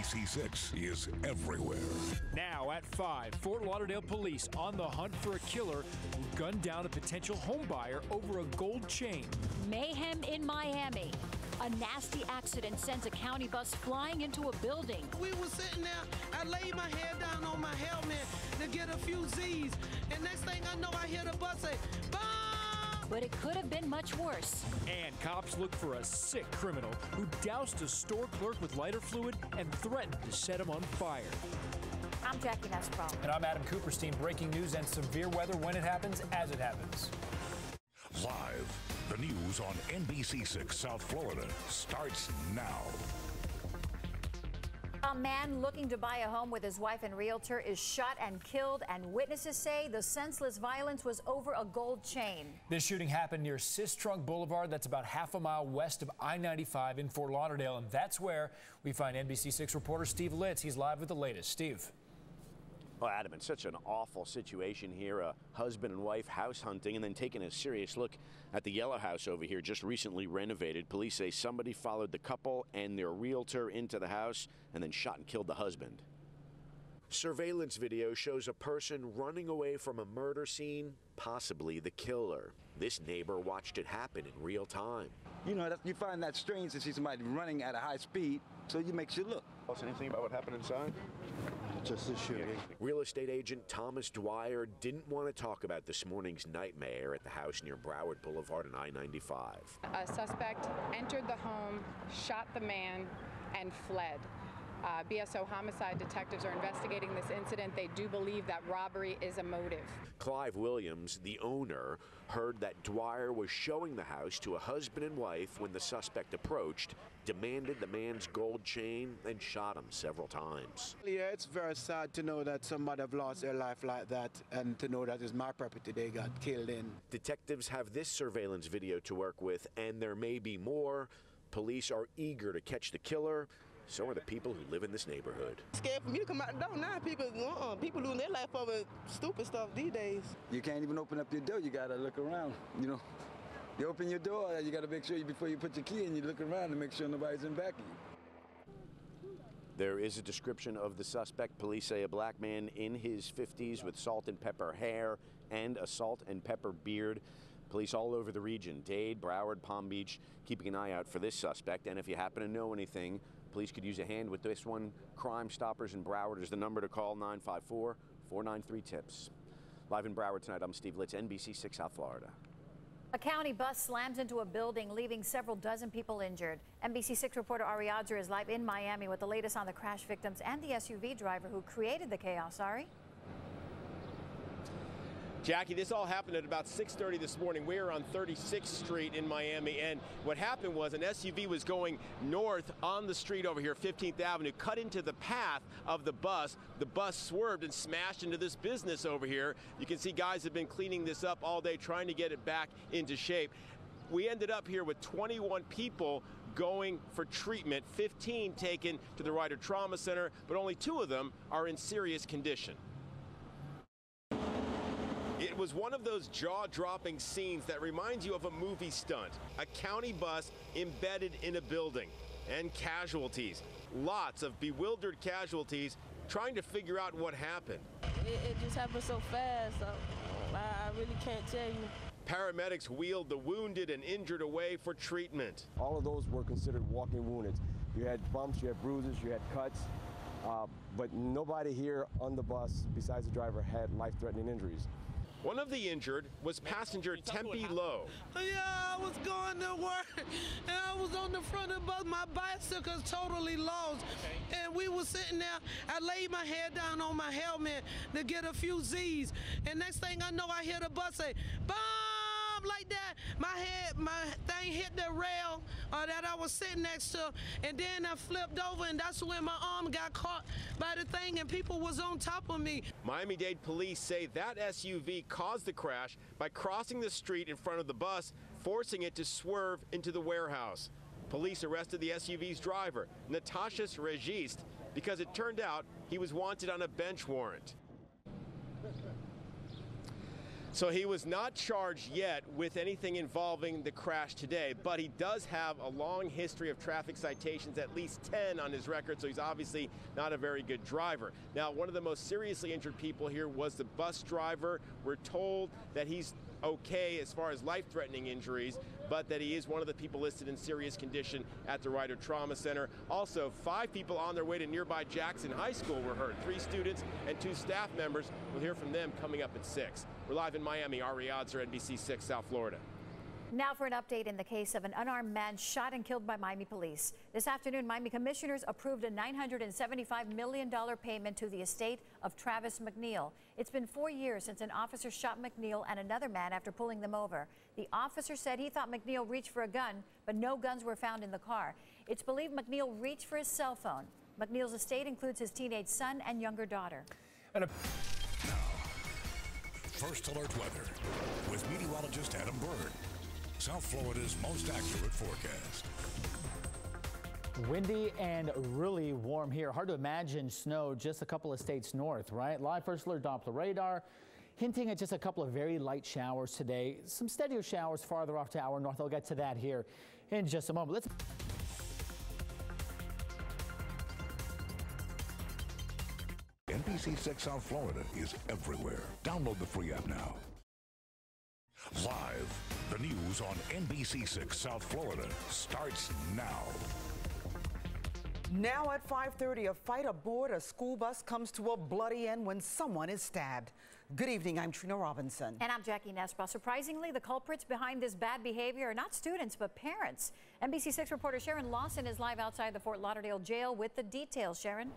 NBC6 is everywhere. Now at 5, Fort Lauderdale police on the hunt for a killer who gunned down a potential home buyer over a gold chain. Mayhem in Miami. A nasty accident sends a county bus flying into a building. We were sitting there, I laid my head down on my helmet to get a few Z's, and next thing I know, I hear the bus say, "Bomb!" But it could have been much worse. And cops look for a sick criminal who doused a store clerk with lighter fluid and threatened to set him on fire. I'm Jackie Nesbro. And I'm Adam Cooperstein. Breaking news and severe weather when it happens, as it happens. Live, the news on NBC6 South Florida starts now. A man looking to buy a home with his wife and realtor is shot and killed, and witnesses say the senseless violence was over a gold chain. This shooting happened near Sistrunk Boulevard. That's about half a mile west of I-95 in Fort Lauderdale, and that's where we find NBC6 reporter Steve Litz. He's live with the latest. Steve. Well, Adam, it's such an awful situation here. A husband and wife house hunting and then taking a serious look at the yellow house over here, just recently renovated. Police say somebody followed the couple and their realtor into the house and then shot and killed the husband. Surveillance video shows a person running away from a murder scene, possibly the killer. This neighbor watched it happen in real time. You know, you find that strange to see somebody running at a high speed, so it makes you look. Anything about what happened inside? Just a shooting. Real estate agent Thomas Dwyer didn't want to talk about this morning's nightmare at the house near Broward Boulevard and I-95. A suspect entered the home, shot the man, and fled. BSO homicide detectives are investigating this incident. They do believe that robbery is a motive. Clive Williams, the owner, heard that Dwyer was showing the house to a husband and wife when the suspect approached, demanded the man's gold chain, and shot him several times. Yeah, it's very sad to know that somebody have lost their life like that, and to know that it's my property they got killed in. Detectives have this surveillance video to work with, and there may be more. Police are eager to catch the killer. So are the people who live in this neighborhood. It's scared for me to come out the door now. People losing their life over stupid stuff these days. You can't even open up your door. You gotta look around. You know, you open your door, you gotta make sure before you put your key in, you look around to make sure nobody's in back of you. There is a description of the suspect. Police say a black man in his 50s with salt and pepper hair and a salt and pepper beard. Police all over the region, Dade, Broward, Palm Beach, keeping an eye out for this suspect. And if you happen to know anything, police could use a hand with this one. Crime Stoppers in Broward is the number to call, 954-493-TIPS. Live in Broward tonight, I'm Steve Litz, NBC6 South Florida. A county bus slams into a building, leaving several dozen people injured. NBC6 reporter Ari Adzer is live in Miami with the latest on the crash victims and the SUV driver who created the chaos. Ari? Jackie, this all happened at about 6:30 this morning. We are on 36th Street in Miami, and what happened was an SUV was going north on the street over here, 15th Avenue, cut into the path of the bus. The bus swerved and smashed into this business over here. You can see guys have been cleaning this up all day, trying to get it back into shape. We ended up here with 21 people going for treatment, 15 taken to the Ryder Trauma Center, but only 2 of them are in serious condition. It was one of those jaw-dropping scenes that reminds you of a movie stunt. A county bus embedded in a building, and casualties. Lots of bewildered casualties trying to figure out what happened. It just happened so fast, so I really can't tell you. Paramedics wheeled the wounded and injured away for treatment. All of those were considered walking wounded. You had bumps, you had bruises, you had cuts, but nobody here on the bus, besides the driver, had life-threatening injuries. One of the injured was passenger Tempe Lowe. Yeah, I was going to work, and I was on the front of the bus. My bicycle's totally lost, and we were sitting there. I laid my head down on my helmet to get a few Z's, and next thing I know, I hear the bus say, "Bomb!" like that. My thing hit the rail that I was sitting next to, and then I flipped over, and that's when my arm got caught by the thing, and people was on top of me. Miami-Dade police say that SUV caused the crash by crossing the street in front of the bus, forcing it to swerve into the warehouse. Police arrested the SUV's driver, Natasha Registe, because it turned out he was wanted on a bench warrant. So he was not charged yet with anything involving the crash today, but he does have a long history of traffic citations, at least 10 on his record, so he's obviously not a very good driver. Now, one of the most seriously injured people here was the bus driver. We're told that he's okay as far as life-threatening injuries, but that he is one of the people listed in serious condition at the Ryder Trauma Center. Also, 5 people on their way to nearby Jackson High School were hurt. 3 students and 2 staff members. We'll hear from them coming up at 6. We're live in Miami. Ari Odzer, NBC 6 South Florida. Now for an update in the case of an unarmed man shot and killed by Miami police. This afternoon, Miami commissioners approved a $975 million payment to the estate of Travis McNeil. It's been 4 years since an officer shot McNeil and another man after pulling them over. The officer said he thought McNeil reached for a gun, but no guns were found in the car. It's believed McNeil reached for his cell phone. McNeil's estate includes his teenage son and younger daughter. Now, First Alert weather with meteorologist Adam Bird. South Florida's most accurate forecast. Windy and really warm here. Hard to imagine snow just a couple of states north, right? Live First Alert Doppler radar hinting at just a couple of very light showers today. Some steadier showers farther off to our north. I'll get to that here in just a moment. NBC 6 South Florida is everywhere. Download the free app now. Live, the news on NBC 6 South Florida starts now. Now at 5:30, a fight aboard a school bus comes to a bloody end when someone is stabbed. Good evening, I'm Trina Robinson. And I'm Jackie Nespa. Surprisingly, the culprits behind this bad behavior are not students, but parents. NBC 6 reporter Sharon Lawson is live outside the Fort Lauderdale jail with the details. Sharon?